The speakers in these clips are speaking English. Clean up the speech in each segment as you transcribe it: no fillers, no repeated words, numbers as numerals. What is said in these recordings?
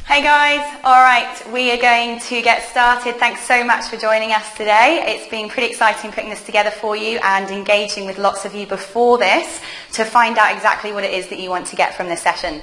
Hey guys, alright, we are going to get started. Thanks so much for joining us today. It's been pretty exciting putting this together for you and engaging with lots of you before this to find out exactly what it is that you want to get from this session.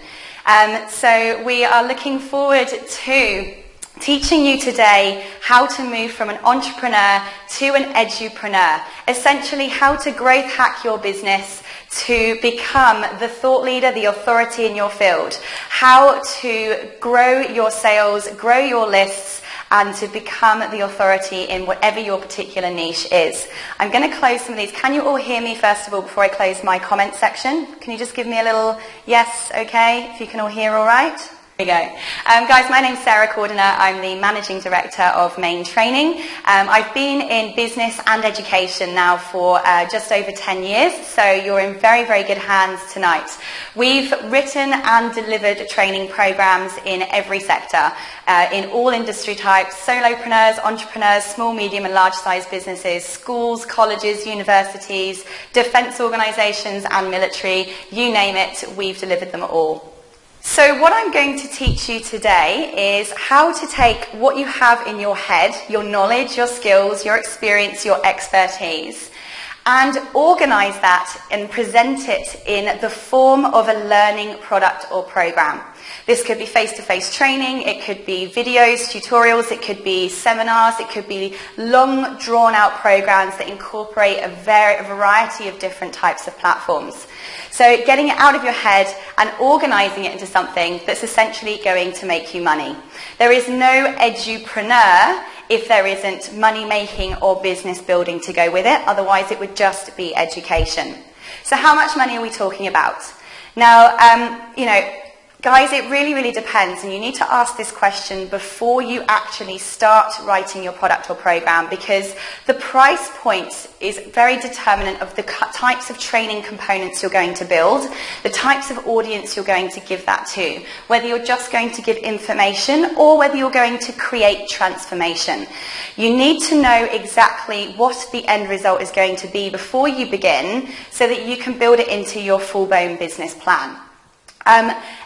So we are looking forward to teaching you today how to move from an entrepreneur to an edupreneur. Essentially how to growth hack your business to become the thought leader, the authority in your field. How to grow your sales, grow your lists, and to become the authority in whatever your particular niche is. I'm going to close some of these. Can you all hear me first of all before I close my comment section? Can you just give me a little yes, okay, if you can all hear all right? There we go. Guys, my name's Cordiner. I'm the Managing Director of Main Training. I've been in business and education now for just over 10 years, so you're in very, very good hands tonight. We've written and delivered training programs in every sector, in all industry types, solopreneurs, entrepreneurs, small, medium and large size businesses, schools, colleges, universities, defence organisations and military, you name it, we've delivered them all. So what I'm going to teach you today is how to take what you have in your head, your knowledge, your skills, your experience, your expertise, and organise that and present it in the form of a learning product or programme. This could be face-to-face training, it could be videos, tutorials, it could be seminars, it could be long drawn-out programs that incorporate a variety of different types of platforms. So getting it out of your head and organising it into something that's essentially going to make you money. There is no edupreneur if there isn't money making or business building to go with it, otherwise it would just be education. So how much money are we talking about? Now, guys, it really, really depends, and you need to ask this question before you actually start writing your product or program, because the price point is very determinant of the types of training components you're going to build, the types of audience you're going to give that to, whether you're just going to give information or whether you're going to create transformation. You need to know exactly what the end result is going to be before you begin so that you can build it into your full-blown business plan.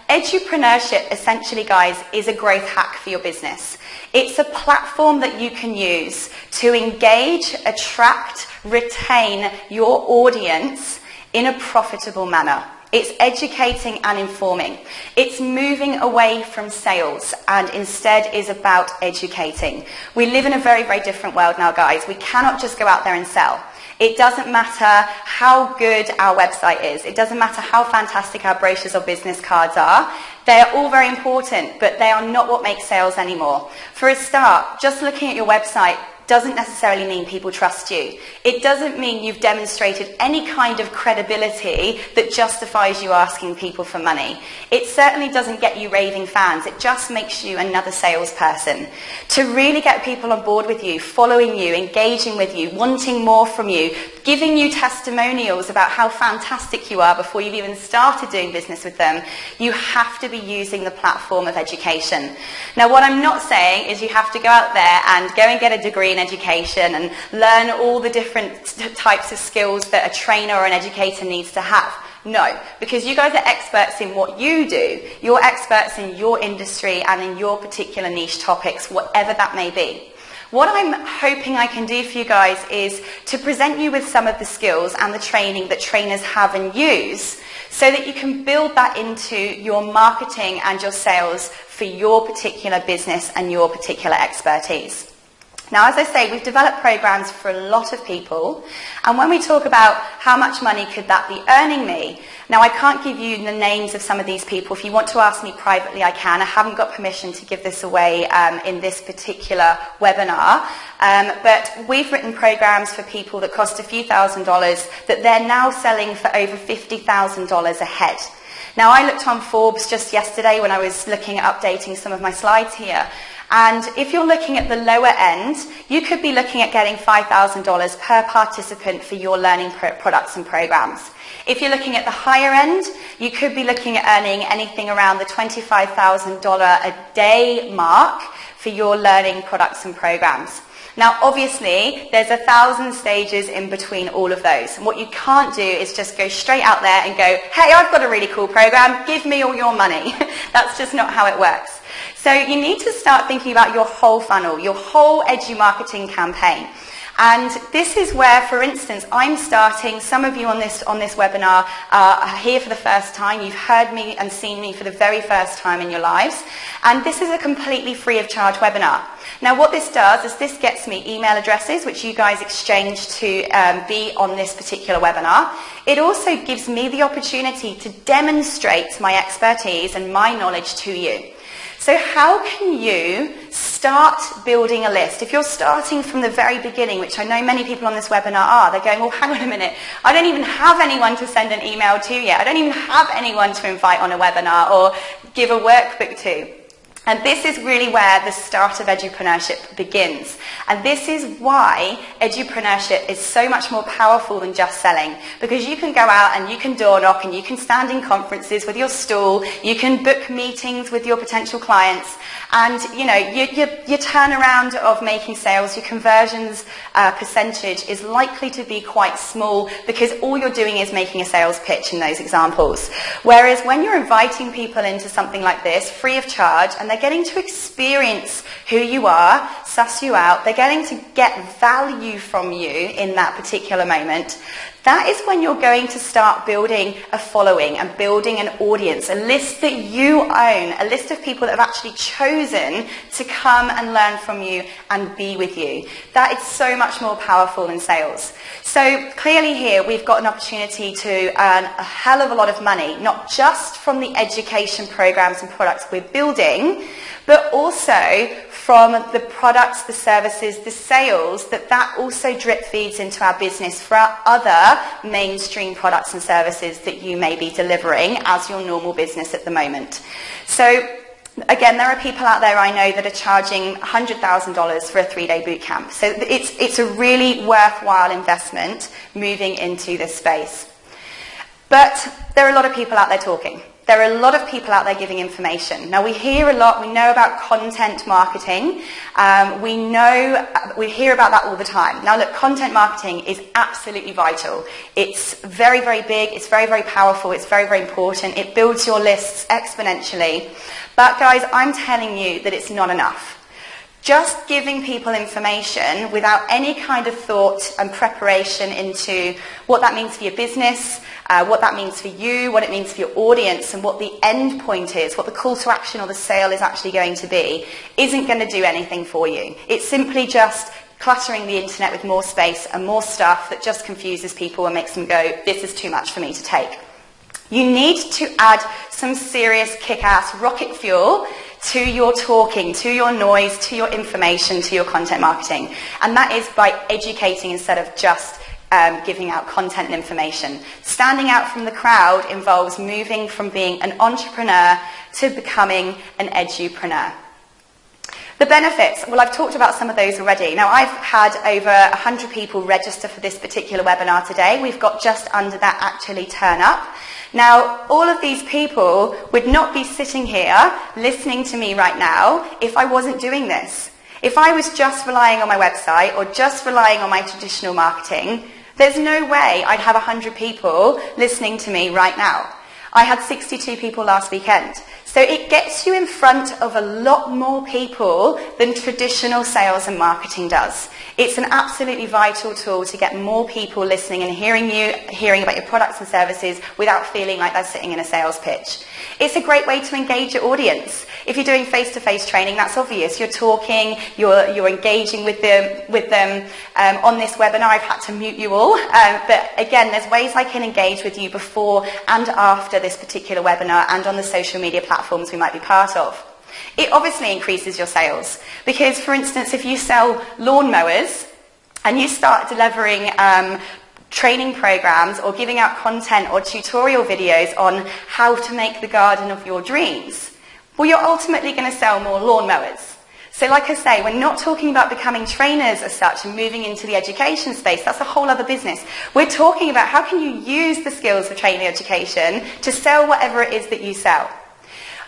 Edu-preneurship, essentially, guys, is a growth hack for your business. It's a platform that you can use to engage, attract, retain your audience in a profitable manner. It's educating and informing. It's moving away from sales and instead is about educating. We live in a very, very different world now, guys. We cannot just go out there and sell. It doesn't matter how good our website is. It doesn't matter how fantastic our brochures or business cards are. They're all very important, but they are not what makes sales anymore. For a start, just looking at your website doesn't necessarily mean people trust you. It doesn't mean you've demonstrated any kind of credibility that justifies you asking people for money. It certainly doesn't get you raving fans. It just makes you another salesperson. To really get people on board with you, following you, engaging with you, wanting more from you, giving you testimonials about how fantastic you are before you've even started doing business with them, you have to be using the platform of education. Now, what I'm not saying is you have to go out there and go and get a degree in education and learn all the different types of skills that a trainer or an educator needs to have. No, because you guys are experts in what you do. You're experts in your industry and in your particular niche topics, whatever that may be. What I'm hoping I can do for you guys is to present you with some of the skills and the training that trainers have and use so that you can build that into your marketing and your sales for your particular business and your particular expertise. Now, as I say, we've developed programs for a lot of people, and when we talk about how much money could that be earning me, now I can't give you the names of some of these people. If you want to ask me privately, I can. I haven't got permission to give this away in this particular webinar, but we've written programs for people that cost a few $1,000s that they're now selling for over $50,000 a head. Now, I looked on Forbes just yesterday when I was looking at updating some of my slides here, and if you're looking at the lower end, you could be looking at getting $5,000 per participant for your learning products and programs. If you're looking at the higher end, you could be looking at earning anything around the $25,000 a day mark for your learning products and programs. Now, obviously, there's 1,000 stages in between all of those. And what you can't do is just go straight out there and go, hey, I've got a really cool program, give me all your money. That's just not how it works. So you need to start thinking about your whole funnel, your whole edu-marketing campaign. And this is where, for instance, I'm starting, some of you on this webinar are here for the first time. You've heard me and seen me for the very first time in your lives. And this is a completely free of charge webinar. Now what this does is this gets me email addresses, which you guys exchange to be on this particular webinar. It also gives me the opportunity to demonstrate my expertise and my knowledge to you. So how can you start building a list? If you're starting from the very beginning, which I know many people on this webinar are, they're going, well, hang on a minute, I don't even have anyone to send an email to yet. I don't even have anyone to invite on a webinar or give a workbook to. And this is really where the start of edupreneurship begins. And this is why edupreneurship is so much more powerful than just selling. Because you can go out and you can door knock and you can stand in conferences with your stall, you can book meetings with your potential clients, and you know, your turnaround of making sales, your conversions percentage is likely to be quite small because all you're doing is making a sales pitch in those examples. Whereas when you're inviting people into something like this, free of charge, and they're getting to experience who you are, suss you out, they're getting to get value from you in that particular moment, that is when you're going to start building a following and building an audience, a list that you own, a list of people that have actually chosen to come and learn from you and be with you. That is so much more powerful than sales. So clearly here we've got an opportunity to earn a hell of a lot of money, not just from the education programs and products we're building, but also from the products, the services, the sales, that also drip feeds into our business for our other mainstream products and services that you may be delivering as your normal business at the moment. So again, there are people out there I know that are charging $100,000 for a 3-day boot camp. So it's a really worthwhile investment moving into this space. But there are a lot of people out there talking. There are a lot of people out there giving information. Now we hear a lot, we know about content marketing, we hear about that all the time. Now look, content marketing is absolutely vital. It's very, very big, it's very, very powerful, it's very, very important. It builds your lists exponentially. But guys, I'm telling you that it's not enough. Just giving people information without any kind of thought and preparation into what that means for your business, what that means for you, what it means for your audience, and what the end point is, what the call to action or the sale is actually going to be, isn't going to do anything for you. It's simply just cluttering the internet with more space and more stuff that just confuses people and makes them go, this is too much for me to take. You need to add some serious kick-ass rocket fuel to your talking, to your noise, to your information, to your content marketing. And that is by educating instead of just giving out content and information. Standing out from the crowd involves moving from being an entrepreneur to becoming an edupreneur. The benefits, well, I've talked about some of those already. Now, I've had over 100 people register for this particular webinar today. We've got just under that actually turn up. Now, all of these people would not be sitting here listening to me right now if I wasn't doing this. If I was just relying on my website or just relying on my traditional marketing, there's no way I'd have 100 people listening to me right now. I had 62 people last weekend. So it gets you in front of a lot more people than traditional sales and marketing does. It's an absolutely vital tool to get more people listening and hearing about your products and services without feeling like they're sitting in a sales pitch. It's a great way to engage your audience. If you're doing face-to-face training, that's obvious. You're talking, you're engaging with them. On this webinar, I've had to mute you all. But again, there's ways I can engage with you before and after this particular webinar and on the social media platforms we might be part of. It obviously increases your sales because, for instance, if you sell lawnmowers and you start delivering training programs or giving out content or tutorial videos on how to make the garden of your dreams, well, you're ultimately going to sell more lawnmowers. So like I say, we're not talking about becoming trainers as such and moving into the education space. That's a whole other business. We're talking about how can you use the skills of training education to sell whatever it is that you sell.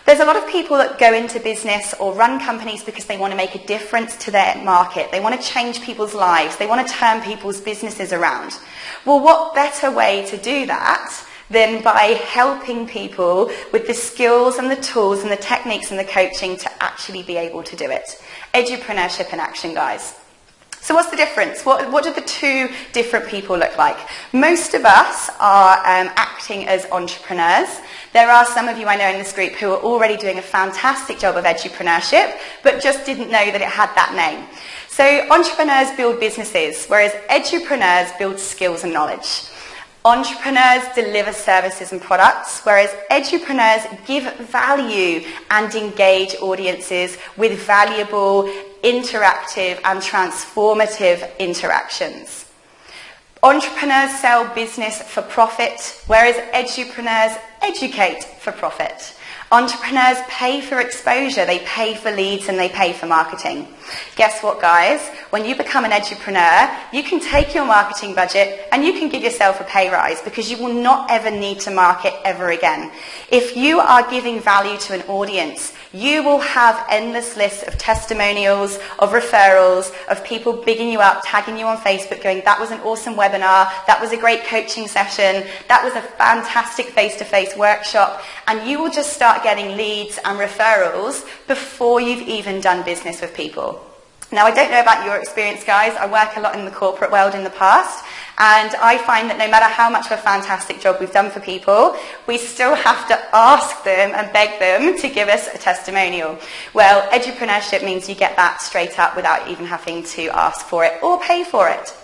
There's a lot of people that go into business or run companies because they want to make a difference to their market. They want to change people's lives. They want to turn people's businesses around. Well, what better way to do that than by helping people with the skills and the tools and the techniques and the coaching to actually be able to do it. Edupreneurship in action, guys. So what's the difference? What do the two different people look like? Most of us are acting as entrepreneurs. There are some of you I know in this group who are already doing a fantastic job of edupreneurship, but just didn't know that it had that name. So entrepreneurs build businesses, whereas edupreneurs build skills and knowledge. Entrepreneurs deliver services and products, whereas edupreneurs give value and engage audiences with valuable, interactive and transformative interactions. Entrepreneurs sell business for profit, whereas edupreneurs educate for profit. Entrepreneurs pay for exposure, they pay for leads and they pay for marketing. Guess what, guys? When you become an edupreneur, you can take your marketing budget and you can give yourself a pay rise because you will not ever need to market ever again. If you are giving value to an audience, you will have endless lists of testimonials, of referrals, of people bigging you up, tagging you on Facebook, going, that was an awesome webinar, that was a great coaching session, that was a fantastic face-to-face workshop, and you will just start getting leads and referrals before you've even done business with people. Now, I don't know about your experience, guys. I work a lot in the corporate world in the past, and I find that no matter how much of a fantastic job we've done for people, we still have to ask them and beg them to give us a testimonial. Well, edupreneurship means you get that straight up without even having to ask for it or pay for it.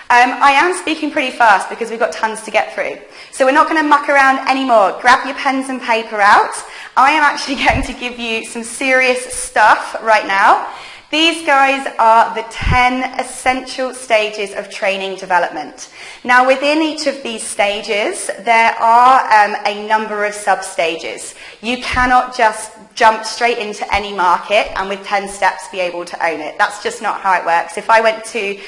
I am speaking pretty fast because we've got tons to get through. So we're not going to muck around anymore. Grab your pens and paper out. I am actually going to give you some serious stuff right now. These guys are the 10 essential stages of training development. Now, within each of these stages, there are a number of sub-stages. You cannot just jump straight into any market and with 10 steps be able to own it. That's just not how it works. If I went to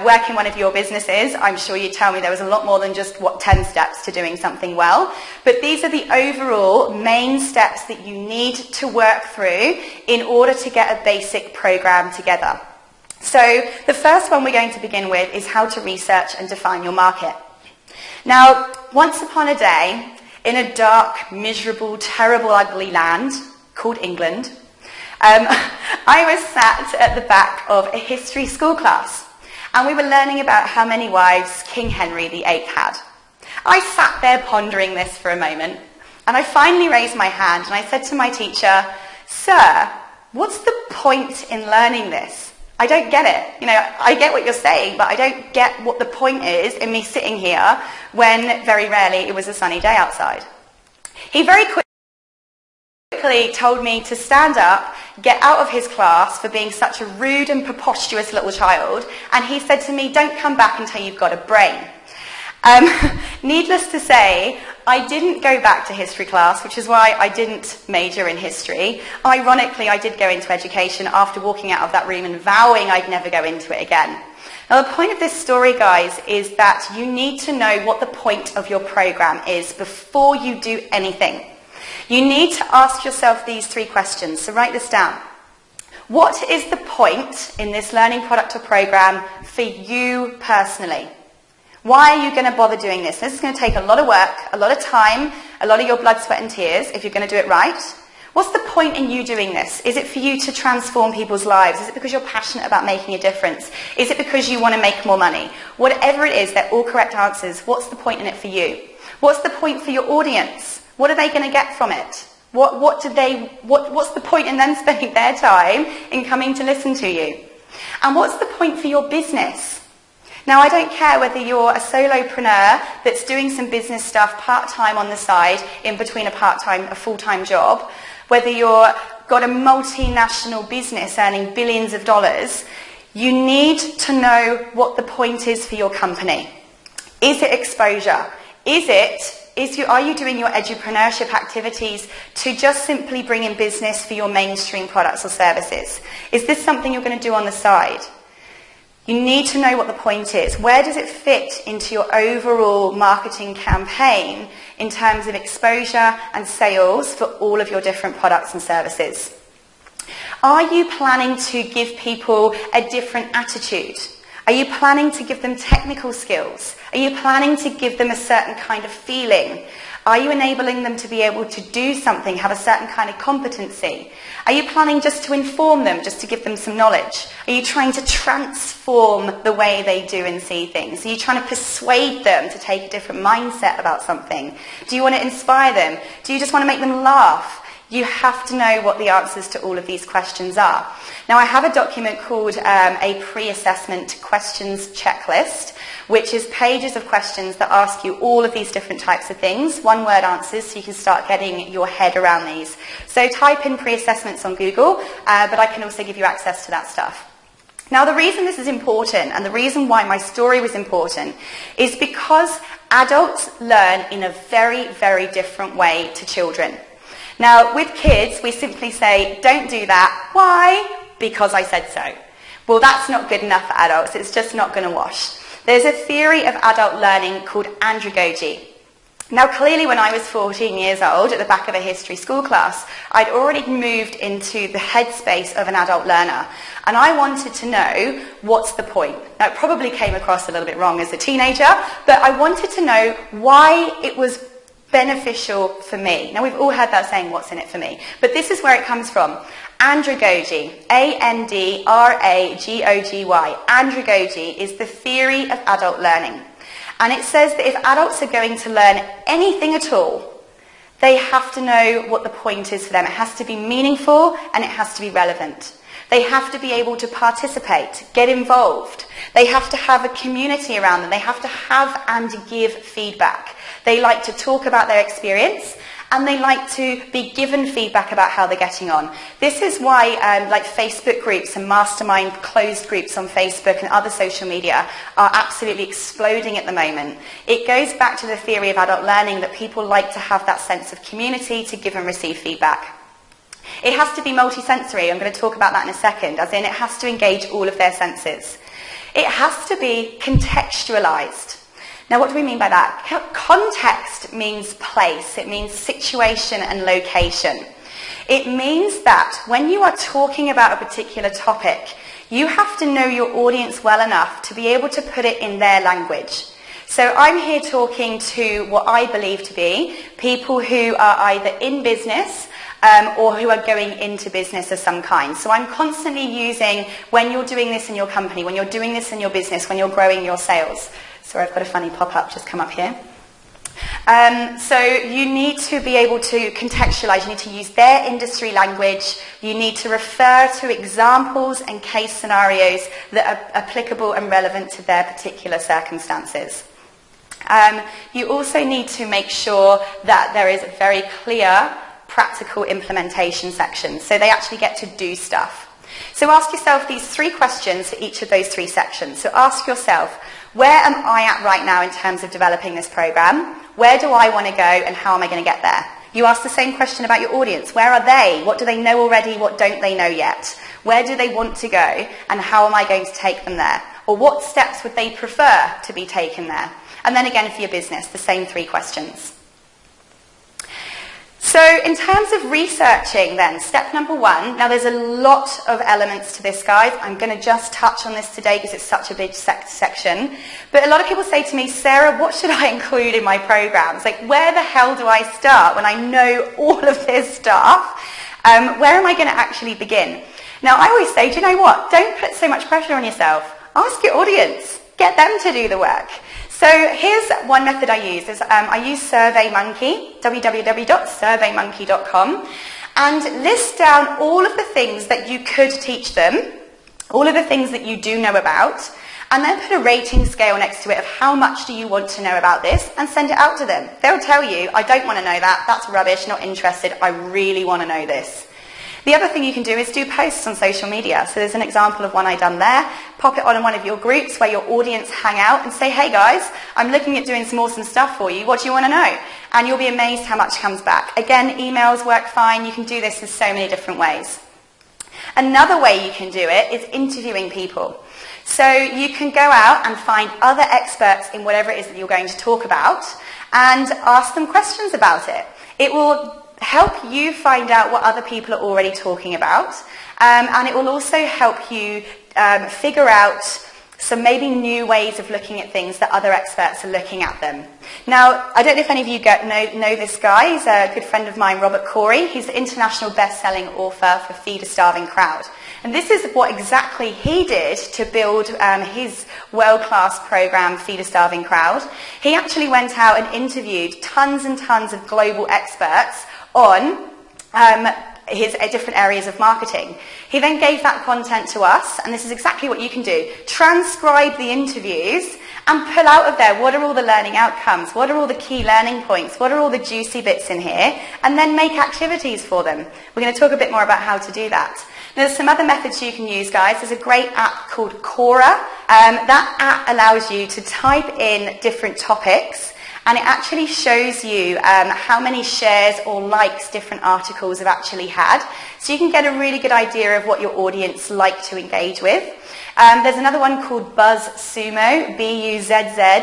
work in one of your businesses, I'm sure you'd tell me there was a lot more than just 10 steps to doing something well. But these are the overall main steps that you need to work through in order to get a basic program together. So the first one we're going to begin with is how to research and define your market. Now, once upon a day, in a dark, miserable, terrible, ugly land called England, I was sat at the back of a history school class, and we were learning about how many wives King Henry VIII had. I sat there pondering this for a moment, and I finally raised my hand and I said to my teacher, "Sir, what's the point in learning this? I don't get it. You know, I get what you're saying, but I don't get what the point is in me sitting here when very rarely it was a sunny day outside." He very quickly told me to stand up, get out of his class for being such a rude and preposterous little child, and he said to me, "Don't come back until you've got a brain." Needless to say, I didn't go back to history class, which is why I didn't major in history. Ironically, I did go into education after walking out of that room and vowing I'd never go into it again. Now, the point of this story, guys, is that you need to know what the point of your program is before you do anything. You need to ask yourself these 3 questions, so write this down. What is the point in this learning product or program for you personally? Why are you going to bother doing this? This is going to take a lot of work, a lot of time, a lot of your blood, sweat and tears if you're going to do it right. What's the point in you doing this? Is it for you to transform people's lives? Is it because you're passionate about making a difference? Is it because you want to make more money? Whatever it is, they're all correct answers. What's the point in it for you? What's the point for your audience? What are they going to get from it? What's the point in them spending their time in coming to listen to you? And what's the point for your business? Now, I don't care whether you're a solopreneur that's doing some business stuff part-time on the side in between a full-time job, whether you've got a multinational business earning billions of dollars, you need to know what the point is for your company. Is it exposure? Are you doing your edupreneurship activities to just simply bring in business for your mainstream products or services? Is this something you're going to do on the side? You need to know what the point is. Where does it fit into your overall marketing campaign in terms of exposure and sales for all of your different products and services? Are you planning to give people a different attitude? Are you planning to give them technical skills? Are you planning to give them a certain kind of feeling? Are you enabling them to be able to do something, have a certain kind of competency? Are you planning just to inform them, just to give them some knowledge? Are you trying to transform the way they do and see things? Are you trying to persuade them to take a different mindset about something? Do you want to inspire them? Do you just want to make them laugh? You have to know what the answers to all of these questions are. Now, I have a document called a pre-assessment questions checklist, which is pages of questions that ask you all of these different types of things, one-word answers, so you can start getting your head around these. So type in pre-assessments on Google, but I can also give you access to that stuff. Now, the reason this is important, and the reason why my story was important, is because adults learn in a very, very different way to children. Now, with kids, we simply say, don't do that. Why? Because I said so. Well, that's not good enough for adults. It's just not going to wash. There's a theory of adult learning called andragogy. Now, clearly, when I was 14 years old, at the back of a history school class, I'd already moved into the headspace of an adult learner. And I wanted to know, what's the point? Now, it probably came across a little bit wrong as a teenager, but I wanted to know why it was beneficial for me. Now, we've all heard that saying, what's in it for me? But this is where it comes from. Andragogy, A-N-D-R-A-G-O-G-Y. Andragogy is the theory of adult learning. And it says that if adults are going to learn anything at all, they have to know what the point is for them. It has to be meaningful and it has to be relevant. They have to be able to participate, get involved. They have to have a community around them. They have to have and give feedback. They like to talk about their experience, and they like to be given feedback about how they're getting on. This is why like Facebook groups and mastermind closed groups on Facebook and other social media are absolutely exploding at the moment. It goes back to the theory of adult learning that people like to have that sense of community to give and receive feedback. It has to be multisensory. I'm going to talk about that in a second, as in it has to engage all of their senses. It has to be contextualized. Now, what do we mean by that? Context means place. It means situation and location. It means that when you are talking about a particular topic, you have to know your audience well enough to be able to put it in their language. So I'm here talking to what I believe to be people who are either in business or who are going into business of some kind. So I'm constantly using, when you're doing this in your company, when you're doing this in your business, when you're growing your sales. Sorry, I've got a funny pop-up just come up here. So you need to be able to contextualize. You need to use their industry language. You need to refer to examples and case scenarios that are applicable and relevant to their particular circumstances. You also need to make sure that there is a very clear practical implementation section, so they actually get to do stuff. So ask yourself these 3 questions for each of those 3 sections. So ask yourself, where am I at right now in terms of developing this program? Where do I want to go and how am I going to get there? You ask the same question about your audience. Where are they? What do they know already? What don't they know yet? Where do they want to go and how am I going to take them there? Or what steps would they prefer to be taken there? And then again for your business, the same 3 questions. So in terms of researching then, step number 1, now there's a lot of elements to this, guys. I'm going to just touch on this today because it's such a big section. But a lot of people say to me, Sarah, what should I include in my programs? Like, where the hell do I start when I know all of this stuff? Where am I going to actually begin? Now, I always say, do you know what? Don't put so much pressure on yourself. Ask your audience. Get them to do the work. So here's one method I use. I use SurveyMonkey, www.surveymonkey.com, and list down all of the things that you could teach them, all of the things that you do know about, and then put a rating scale next to it of how much do you want to know about this, and send it out to them. They'll tell you, I don't want to know that, that's rubbish, not interested, I really want to know this. The other thing you can do is do posts on social media. So there's an example of one I've done there. Pop it on in one of your groups where your audience hang out and say, hey guys, I'm looking at doing some awesome stuff for you. What do you want to know? And you'll be amazed how much comes back. Again, emails work fine. You can do this in so many different ways. Another way you can do it is interviewing people. So you can go out and find other experts in whatever it is that you're going to talk about and ask them questions about it. It will help you find out what other people are already talking about, and it will also help you figure out some maybe new ways of looking at things that other experts are looking at them. Now, I don't know if any of you know this guy. He's a good friend of mine, Robert Corey. He's the international best-selling author for Feed a Starving Crowd. And this is what exactly he did to build his world-class program, Feed a Starving Crowd. He actually went out and interviewed tons and tons of global experts on his different areas of marketing. He then gave that content to us, and this is exactly what you can do. Transcribe the interviews and pull out of there what are all the learning outcomes, what are all the key learning points, what are all the juicy bits in here, and then make activities for them. We're going to talk a bit more about how to do that. Now, there's some other methods you can use, guys. There's a great app called Quora. That app allows you to type in different topics, and it actually shows you how many shares or likes different articles have actually had. So you can get a really good idea of what your audience like to engage with. There's another one called BuzzSumo, BuzzSumo.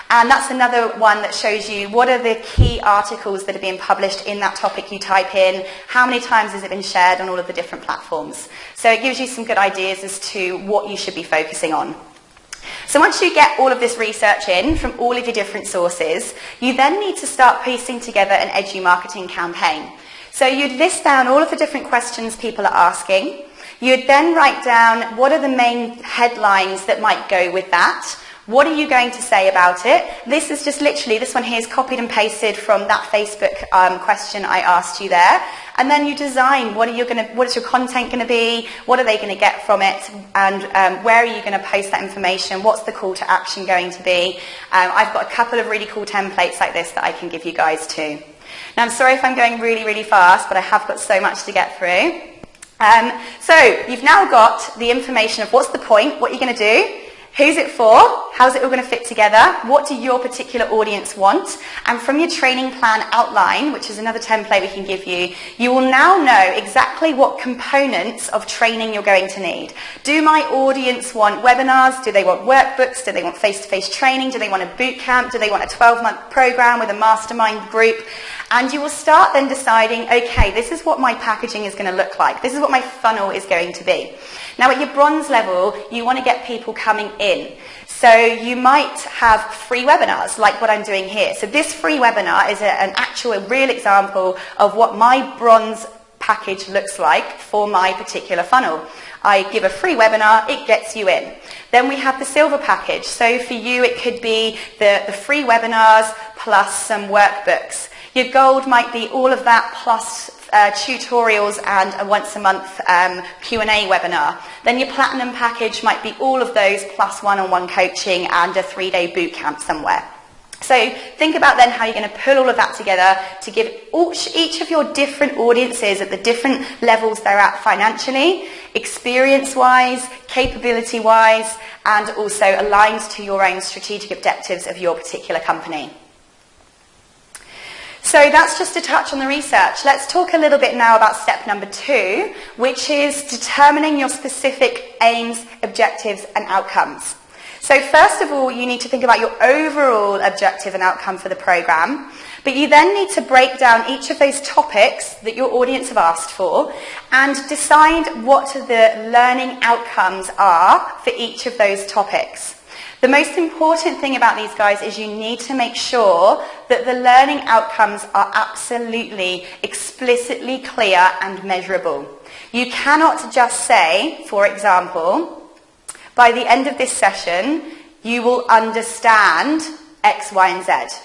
And that's another one that shows you what are the key articles that are being published in that topic you type in, how many times has it been shared on all of the different platforms. So it gives you some good ideas as to what you should be focusing on. So once you get all of this research in from all of your different sources, you then need to start piecing together an edu-marketing campaign. So you'd list down all of the different questions people are asking. You'd then write down what are the main headlines that might go with that. What are you going to say about it? This is just literally, this one here is copied and pasted from that Facebook question I asked you there. And then you design what is your content going to be, what are they going to get from it, and where are you going to post that information, what's the call to action going to be. I've got a couple of really cool templates like this that I can give you guys too. Now I'm sorry if I'm going really, really fast, but I have got so much to get through. So you've now got the information of what's the point, what you're going to do, who's it for? How's it all going to fit together? What do your particular audience want? And from your training plan outline, which is another template we can give you, you will now know exactly what components of training you're going to need. Do my audience want webinars? Do they want workbooks? Do they want face-to-face training? Do they want a boot camp? Do they want a 12-month program with a mastermind group? And you will start then deciding, okay, this is what my packaging is going to look like. This is what my funnel is going to be. Now, at your bronze level, you want to get people coming in. So you might have free webinars, like what I'm doing here. So this free webinar is a real example of what my bronze package looks like for my particular funnel. I give a free webinar, it gets you in. Then we have the silver package. So for you, it could be the free webinars plus some workbooks. Your gold might be all of that plus tutorials and a once a month Q&A webinar. Then your platinum package might be all of those plus one-on-one coaching and a 3-day boot camp somewhere. So think about then how you're going to pull all of that together to give each of your different audiences at the different levels they're at financially, experience-wise, capability-wise, and also aligned to your own strategic objectives of your particular company. So that's just a touch on the research. Let's talk a little bit now about step number 2, which is determining your specific aims, objectives, and outcomes. So first of all, you need to think about your overall objective and outcome for the program, but you then need to break down each of those topics that your audience have asked for and decide what the learning outcomes are for each of those topics. The most important thing about these guys is you need to make sure that the learning outcomes are absolutely, explicitly clear and measurable. You cannot just say, for example, by the end of this session, you will understand X, Y, and Z.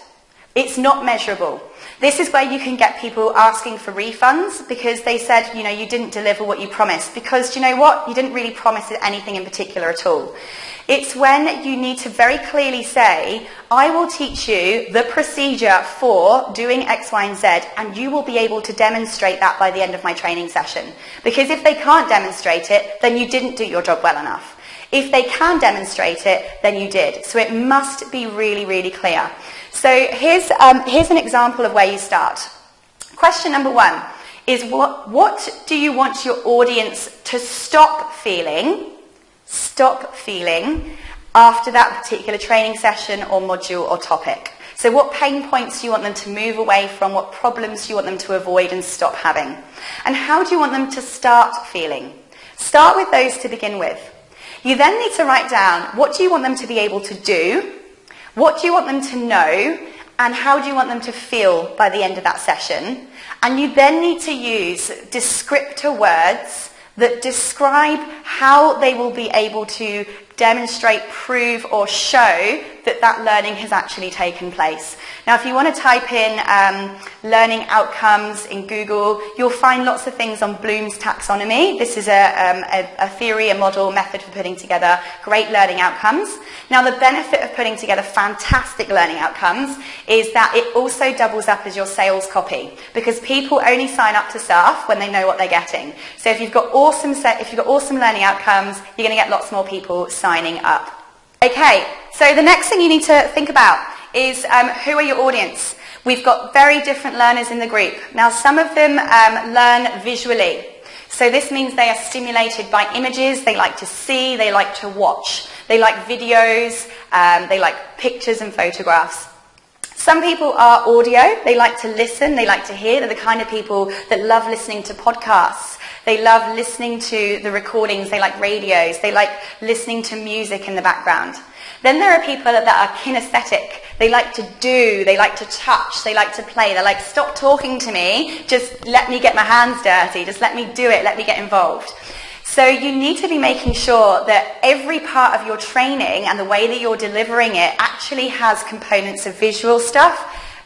It's not measurable. This is where you can get people asking for refunds because they said, you know, you didn't deliver what you promised. Because, you know what? You didn't really promise anything in particular at all. It's when you need to very clearly say, I will teach you the procedure for doing X, Y, and Z, and you will be able to demonstrate that by the end of my training session. Because if they can't demonstrate it, then you didn't do your job well enough. If they can demonstrate it, then you did. So it must be really, really clear. So here's an example of where you start. Question number 1 is what do you want your audience to stop feeling after that particular training session or module or topic? So what pain points do you want them to move away from? What problems do you want them to avoid and stop having? And how do you want them to start feeling? Start with those to begin with. You then need to write down, what do you want them to be able to do? What do you want them to know? And how do you want them to feel by the end of that session? And you then need to use descriptor words that describe how they will be able to demonstrate, prove, or show that that learning has actually taken place. Now, if you want to type in learning outcomes in Google, you'll find lots of things on Bloom's taxonomy. This is a theory, a model, method for putting together great learning outcomes. Now, the benefit of putting together fantastic learning outcomes is that it also doubles up as your sales copy, because people only sign up to stuff when they know what they're getting. So if you've got awesome learning outcomes, you're going to get lots more people signing up. Okay, so the next thing you need to think about is who are your audience? We've got very different learners in the group. Now, some of them learn visually. So this means they are stimulated by images, they like to see, they like to watch. They like videos, they like pictures and photographs. Some people are audio, they like to listen, they like to hear. They're the kind of people that love listening to podcasts. They love listening to the recordings, they like radios, they like listening to music in the background. Then there are people that are kinesthetic. They like to do, they like to touch, they like to play. They're like, stop talking to me, just let me get my hands dirty, just let me do it, let me get involved. So you need to be making sure that every part of your training and the way that you're delivering it actually has components of visual stuff,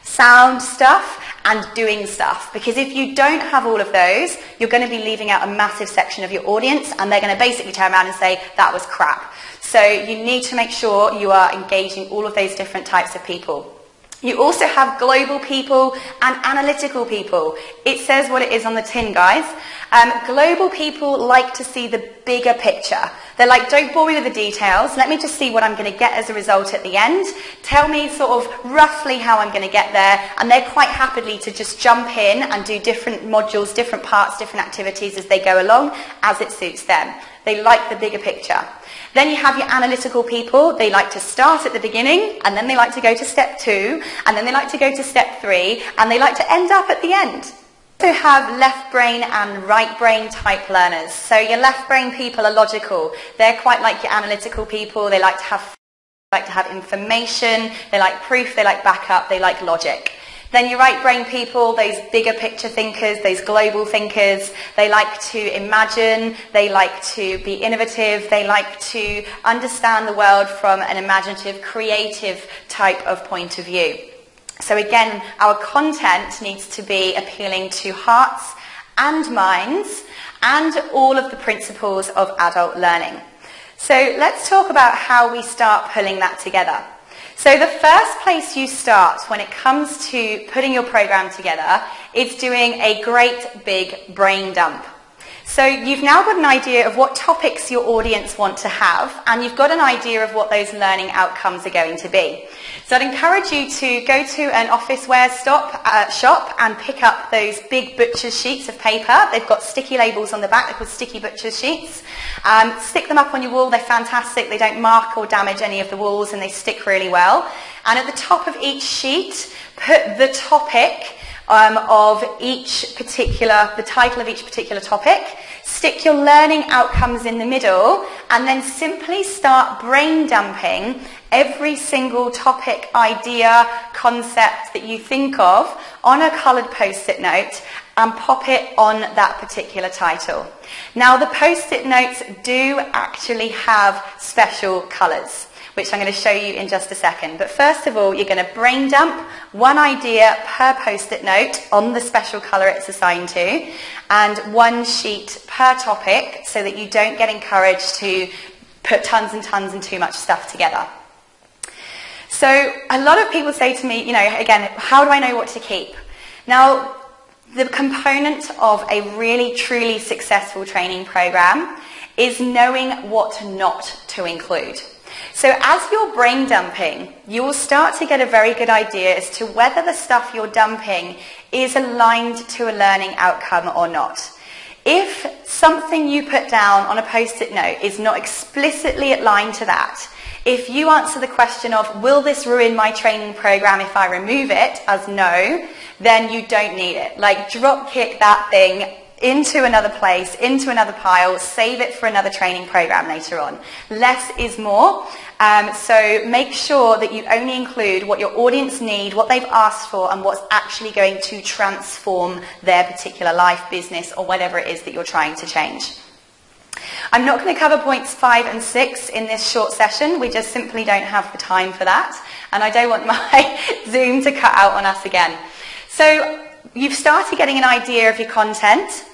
sound stuff, and doing stuff. Because if you don't have all of those, you're going to be leaving out a massive section of your audience, and they're going to basically turn around and say, that was crap. So you need to make sure you are engaging all of those different types of people. You also have global people and analytical people. It says what it is on the tin, guys. Global people like to see the bigger picture. They're like, don't bore me with the details. Let me just see what I'm going to get as a result at the end. Tell me sort of roughly how I'm going to get there. And they're quite happily to just jump in and do different modules, different parts, different activities as they go along, as it suits them. They like the bigger picture. Then you have your analytical people. They like to start at the beginning, and then they like to go to step 2, and then they like to go to step 3, and they like to end up at the end. We also have left brain and right brain type learners. So your left brain people are logical. They're quite like your analytical people. They like to have information. They like proof. They like backup. They like logic. Then your right brain people, those bigger picture thinkers, those global thinkers, they like to imagine, they like to be innovative, they like to understand the world from an imaginative, creative type of point of view. So again, our content needs to be appealing to hearts and minds and all of the principles of adult learning. So let's talk about how we start pulling that together. So the first place you start when it comes to putting your program together is doing a great big brain dump. So you've now got an idea of what topics your audience want to have, and you've got an idea of what those learning outcomes are going to be. So I'd encourage you to go to an officeware shop and pick up those big butcher's sheets of paper. They've got sticky labels on the back. They're called sticky butcher's sheets. Stick them up on your wall. They're fantastic. They don't mark or damage any of the walls, and they stick really well. And at the top of each sheet, put the topic of each particular, the title of each particular topic. Stick your learning outcomes in the middle, and then simply start brain dumping every single topic, idea, concept that you think of on a coloured post-it note and pop it on that particular title. Now, the post-it notes do actually have special colours, which I'm going to show you in just a second. But first of all, you're going to brain dump one idea per post-it note on the special colour it's assigned to, and one sheet per topic, so that you don't get encouraged to put tons and tons and too much stuff together. So a lot of people say to me, again, how do I know what to keep? Now, the component of a really, truly successful training program is knowing what not to include. So as you're brain dumping, you will start to get a very good idea as to whether the stuff you're dumping is aligned to a learning outcome or not. If something you put down on a post-it note is not explicitly aligned to that, if you answer the question of, will this ruin my training program if I remove it, as no, then you don't need it. Like, drop kick that thing into another place, into another pile, save it for another training program later on. Less is more. So make sure that you only include what your audience need, what they've asked for, and what's actually going to transform their particular life, business, or whatever it is that you're trying to change. I'm not going to cover points 5 and 6 in this short session. We just simply don't have the time for that. And I don't want my Zoom to cut out on us again. So you've started getting an idea of your content.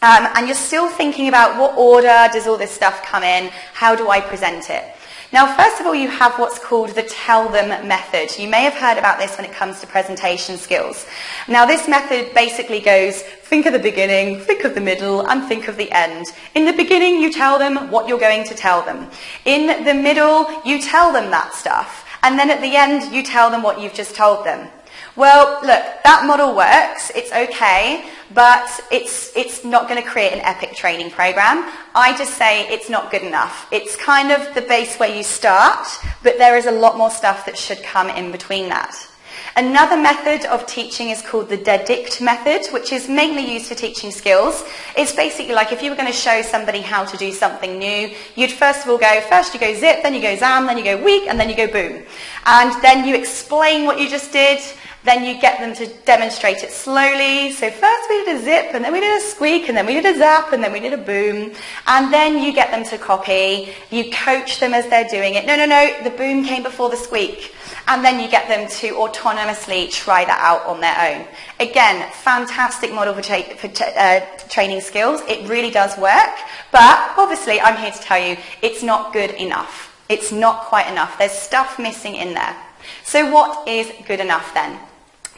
And you're still thinking about what order does all this stuff come in? How do I present it? Now, first of all, you have what's called the tell them method. You may have heard about this when it comes to presentation skills. Now, this method basically goes, think of the beginning, think of the middle, and think of the end. In the beginning, you tell them what you're going to tell them. In the middle, you tell them that stuff. And then at the end, you tell them what you've just told them. Well, look, that model works, it's okay, but it's not going to create an epic training program. I just say it's not good enough. It's kind of the base where you start, but there is a lot more stuff that should come in between that. Another method of teaching is called the dedict method, which is mainly used for teaching skills. It's basically like if you were going to show somebody how to do something new, you'd first of all go, first you go zip, then you go zam, then you go weak, and then you go boom. And then you explain what you just did. Then you get them to demonstrate it slowly. So first we did a zip, and then we did a squeak, and then we did a zap, and then we did a boom. And then you get them to copy. You coach them as they're doing it. No, the boom came before the squeak. And then you get them to autonomously try that out on their own. Again, fantastic model for training skills. It really does work. But obviously, I'm here to tell you, it's not good enough. It's not quite enough. There's stuff missing in there. So what is good enough then?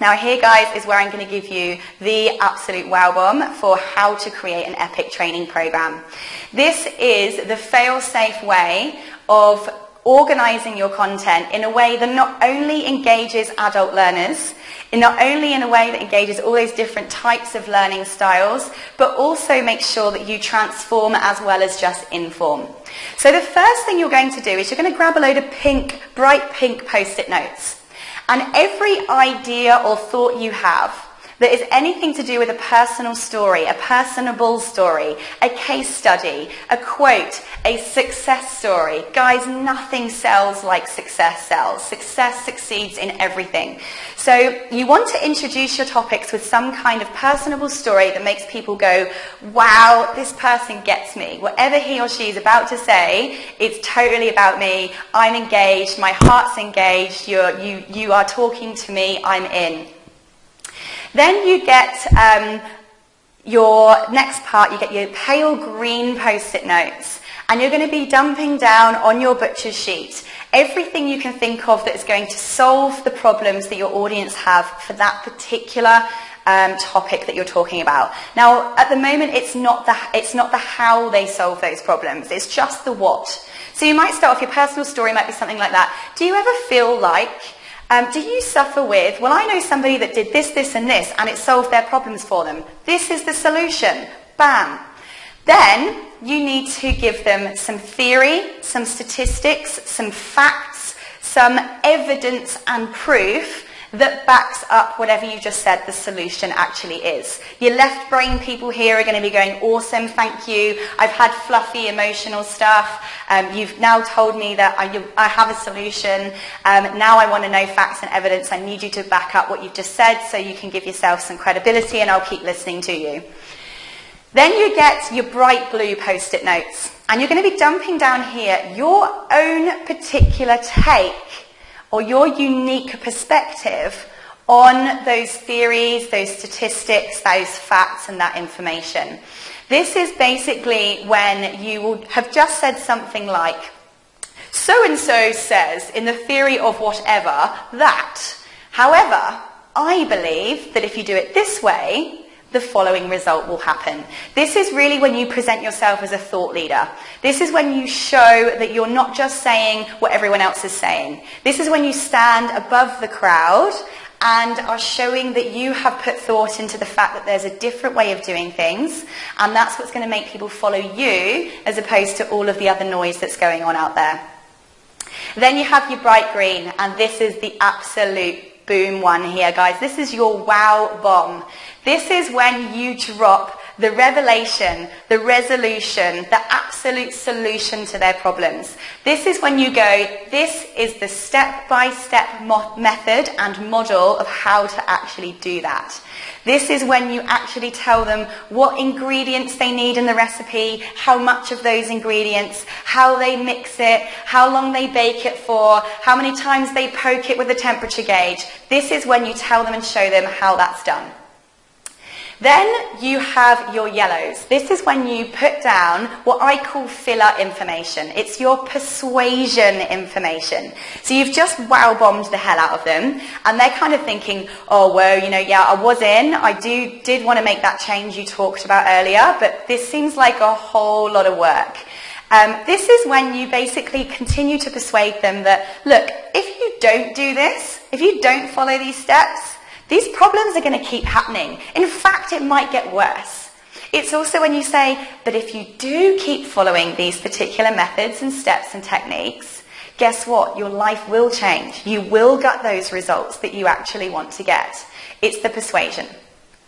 Now here, guys, is where I'm going to give you the absolute wow bomb for how to create an epic training program. This is the fail-safe way of organizing your content in a way that not only engages adult learners, not only in a way that engages all those different types of learning styles, but also makes sure that you transform as well as just inform. So the first thing you're going to do is you're going to grab a load of bright pink post-it notes. And every idea or thought you have that is anything to do with a personal story, a personable story, a case study, a quote, a success story. Guys, nothing sells like success sells. Success succeeds in everything. So you want to introduce your topics with some kind of personable story that makes people go, wow, this person gets me. Whatever he or she is about to say, it's totally about me. I'm engaged. My heart's engaged. You are talking to me. I'm in. Then you get your next part, you get your pale green post-it notes, and you're going to be dumping down on your butcher's sheet everything you can think of that is going to solve the problems that your audience have for that particular topic that you're talking about. Now, at the moment, it's not the how they solve those problems, it's just the what. So you might start off, your personal story might be something like that. Do you ever feel like, do you suffer with, well, I know somebody that did this, this, and this, and it solved their problems for them. This is the solution. Bam. Then you need to give them some theory, some statistics, some facts, some evidence and proof that backs up whatever you just said the solution actually is. Your left brain people here are going to be going, awesome, thank you. I've had fluffy emotional stuff. You've now told me that I have a solution. Now I want to know facts and evidence. I need you to back up what you've just said so you can give yourself some credibility, and I'll keep listening to you. Then you get your bright blue post-it notes, and you're going to be dumping down here your own particular take or your unique perspective on those theories, those statistics, those facts, and that information. This is basically when you will have just said something like, so-and-so says in the theory of whatever that, however, I believe that if you do it this way, the following result will happen. This is really when you present yourself as a thought leader. This is when you show that you're not just saying what everyone else is saying. This is when you stand above the crowd and are showing that you have put thought into the fact that there's a different way of doing things, and that's what's going to make people follow you as opposed to all of the other noise that's going on out there. Then you have your bright green, and this is the absolute boom one here, guys. This is your wow bomb. This is when you drop the revelation, the resolution, the absolute solution to their problems. This is when you go, this is the step-by-step method and model of how to actually do that. This is when you actually tell them what ingredients they need in the recipe, how much of those ingredients, how they mix it, how long they bake it for, how many times they poke it with a temperature gauge. This is when you tell them and show them how that's done. Then you have your yellows. This is when you put down what I call filler information. It's your persuasion information. So you've just wow-bombed the hell out of them, and they're kind of thinking, oh, well, you know, yeah, I was in. I did want to make that change you talked about earlier, but this seems like a whole lot of work. This is when you basically continue to persuade them that, look, if you don't do this, if you don't follow these steps, these problems are going to keep happening. In fact, it might get worse. It's also when you say, but if you do keep following these particular methods and steps and techniques, guess what? Your life will change. You will get those results that you actually want to get. It's the persuasion.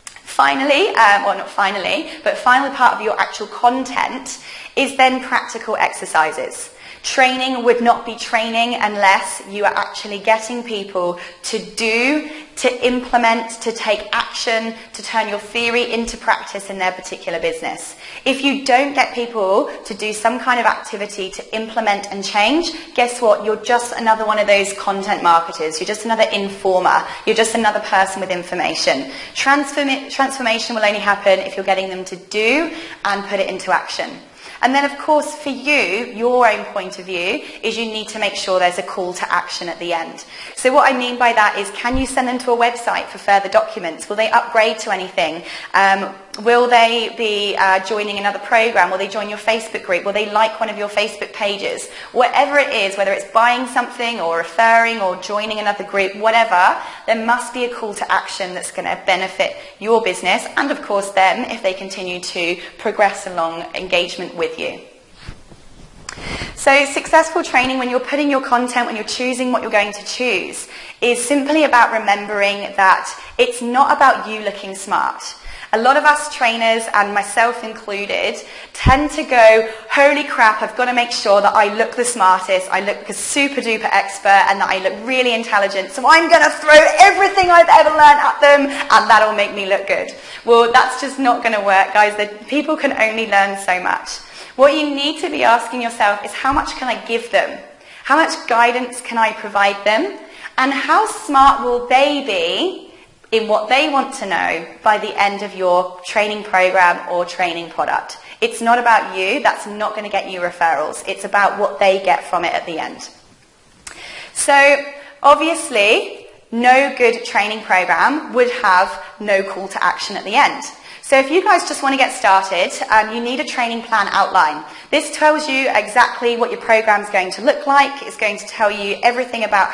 Finally, well, not finally, but final part of your actual content is then practical exercises. Training would not be training unless you are actually getting people to do, to implement, to take action, to turn your theory into practice in their particular business. If you don't get people to do some kind of activity to implement and change, guess what? You're just another one of those content marketers. You're just another informer. You're just another person with information. Transformation will only happen if you're getting them to do and put it into action. And then, of course, for you, your own point of view is you need to make sure there's a call to action at the end. So what I mean by that is, can you send them to a website for further documents? Will they upgrade to anything? Will they be joining another program? Will they join your Facebook group? Will they like one of your Facebook pages? Whatever it is, whether it's buying something or referring or joining another group, whatever, there must be a call to action that's going to benefit your business and, of course, them if they continue to progress along engagement with you. So successful training, when you're putting your content, when you're choosing what you're going to choose, is simply about remembering that it's not about you looking smart. A lot of us trainers, and myself included, tend to go, holy crap, I've got to make sure that I look the smartest, I look like a super duper expert, and that I look really intelligent, so I'm going to throw everything I've ever learned at them, and that'll make me look good. Well, that's just not going to work, guys. People can only learn so much. What you need to be asking yourself is, how much can I give them? How much guidance can I provide them? And how smart will they be in what they want to know by the end of your training program or training product? It's not about you. That's not going to get you referrals. It's about what they get from it at the end. So obviously, no good training program would have no call to action at the end. So if you guys just want to get started, you need a training plan outline. This tells you exactly what your program is going to look like. It's going to tell you everything about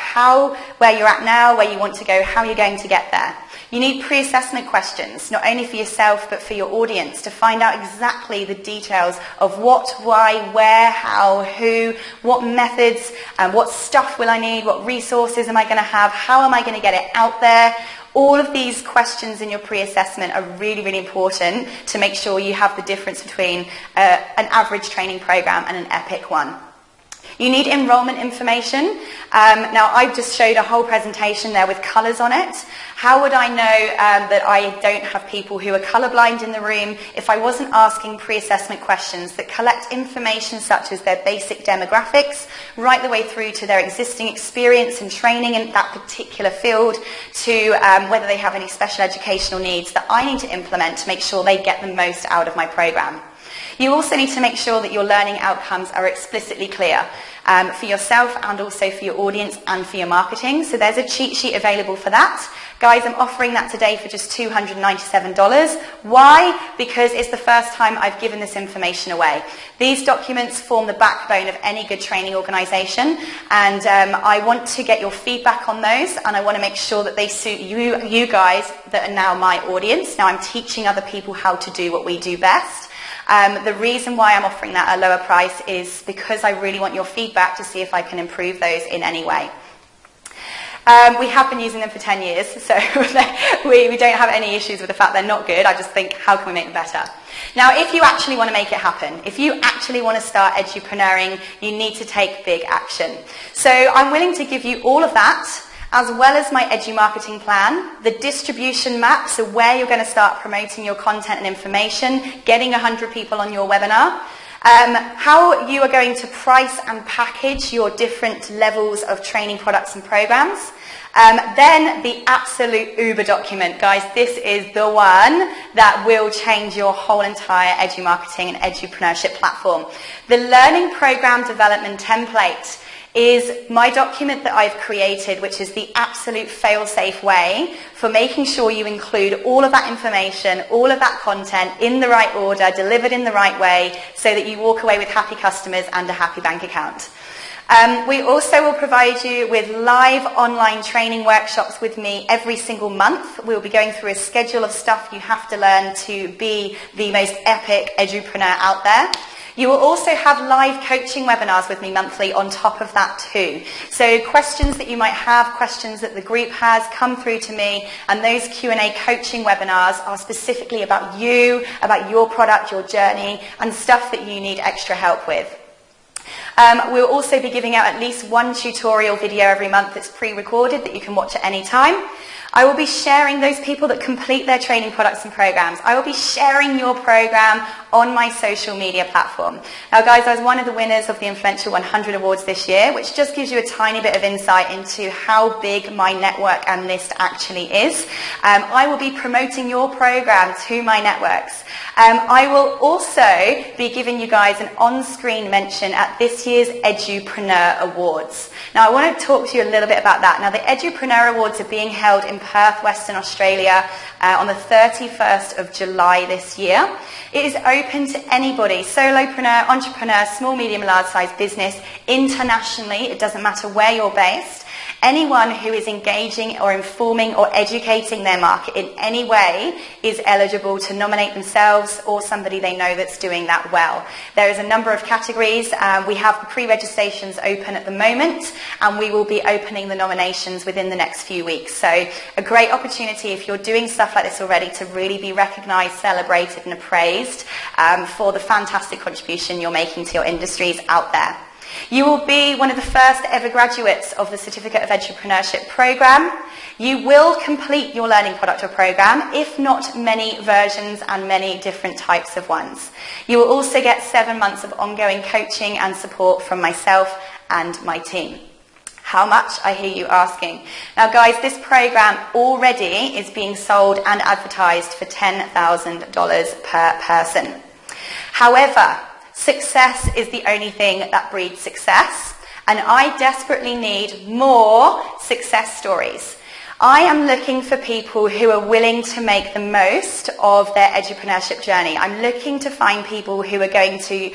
where you're at now, where you want to go, how you're going to get there. You need pre-assessment questions, not only for yourself, but for your audience, to find out exactly the details of what, why, where, how, who, what methods, what stuff will I need, what resources am I going to have, how am I going to get it out there. All of these questions in your pre-assessment are really, really important to make sure you have the difference between an average training program and an epic one. You need enrollment information. Now, I've just showed a whole presentation there with colours on it. How would I know that I don't have people who are colourblind in the room if I wasn't asking pre-assessment questions that collect information such as their basic demographics, right the way through to their existing experience and training in that particular field, to whether they have any special educational needs that I need to implement to make sure they get the most out of my program. You also need to make sure that your learning outcomes are explicitly clear for yourself and also for your audience and for your marketing. So there's a cheat sheet available for that. Guys, I'm offering that today for just $297. Why? Because it's the first time I've given this information away. These documents form the backbone of any good training organisation, and I want to get your feedback on those, and I want to make sure that they suit you guys that are now my audience. Now I'm teaching other people how to do what we do best. The reason why I'm offering that at a lower price is because I really want your feedback to see if I can improve those in any way. We have been using them for 10 years, so we don't have any issues with the fact they're not good. I just think, how can we make them better? Now, if you actually want to make it happen, if you actually want to start edupreneuring, you need to take big action. So I'm willing to give you all of that, as well as my edu-marketing plan, the distribution map, so where you're going to start promoting your content and information, getting 100 people on your webinar, how you are going to price and package your different levels of training products and programs. Then the absolute Uber document. Guys, this is the one that will change your whole entire edu-marketing and edupreneurship platform. The learning program development template is my document that I've created, which is the absolute fail-safe way for making sure you include all of that information, all of that content in the right order, delivered in the right way, so that you walk away with happy customers and a happy bank account. We also will provide you with live online training workshops with me every single month. We'll be going through a schedule of stuff you have to learn to be the most epic edupreneur out there. You will also have live coaching webinars with me monthly on top of that too. So questions that you might have, questions that the group has, come through to me, and those Q&A coaching webinars are specifically about you, about your product, your journey, and stuff that you need extra help with. We'll also be giving out at least one tutorial video every month that's pre-recorded that you can watch at any time. I will be sharing those people that complete their training products and programs. I will be sharing your program on my social media platform. Now guys, I was one of the winners of the Influential 100 Awards this year, which just gives you a tiny bit of insight into how big my network and list actually is. I will be promoting your program to my networks. I will also be giving you guys an on-screen mention at this year's Edupreneur Awards. Now I want to talk to you a little bit about that. Now the Edupreneur Awards are being held in Perth, Western Australia on the 31st of July this year. It is open to anybody, solopreneur, entrepreneur, small, medium, large size business, internationally, it doesn't matter where you're based. Anyone who is engaging or informing or educating their market in any way is eligible to nominate themselves or somebody they know that's doing that well. There is a number of categories. We have pre-registrations open at the moment, and we will be opening the nominations within the next few weeks. So a great opportunity, if you're doing stuff like this already, to really be recognised, celebrated and appraised for the fantastic contribution you're making to your industries out there. You will be one of the first ever graduates of the Certificate of Edupreneurship program. You will complete your learning product or program, if not many versions and many different types of ones. You will also get 7 months of ongoing coaching and support from myself and my team. How much, I hear you asking. Now guys, this program already is being sold and advertised for $10,000 per person. However, success is the only thing that breeds success, and I desperately need more success stories. I am looking for people who are willing to make the most of their edupreneurship journey. I'm looking to find people who are going to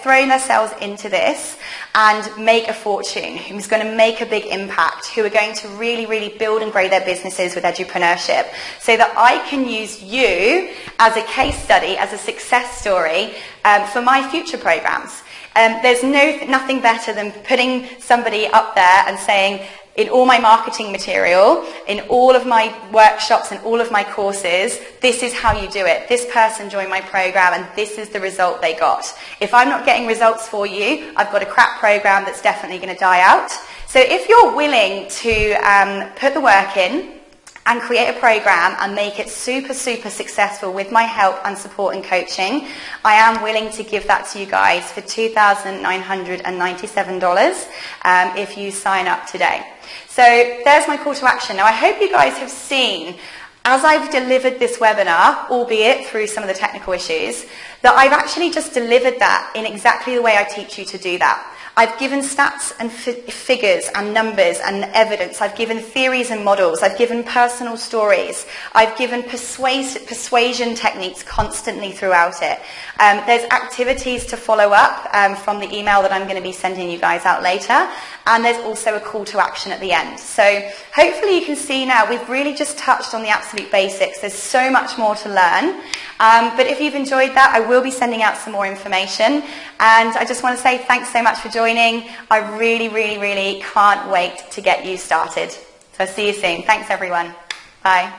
throw themselves into this and make a fortune, who's going to make a big impact, who are going to really, really build and grow their businesses with edupreneurship, so that I can use you as a case study, as a success story for my future programs. There's nothing better than putting somebody up there and saying, in all my marketing material, in all of my workshops and all of my courses, this is how you do it. This person joined my program and this is the result they got. If I'm not getting results for you, I've got a crap program that's definitely going to die out. So if you're willing to put the work in and create a program and make it super, super successful with my help and support and coaching, I am willing to give that to you guys for $2,997 if you sign up today. So there's my call to action. Now I hope you guys have seen, as I've delivered this webinar, albeit through some of the technical issues, that I've actually just delivered that in exactly the way I teach you to do that. I've given stats and figures and numbers and evidence. I've given theories and models. I've given personal stories. I've given persuasion techniques constantly throughout it. There's activities to follow up from the email that I'm going to be sending you guys out later. And there's also a call to action at the end. So hopefully you can see now we've really just touched on the absolute basics. There's so much more to learn. But if you've enjoyed that, I will be sending out some more information. And I just want to say thanks so much for joining. I really, really, really can't wait to get you started. So I'll see you soon. Thanks everyone. Bye.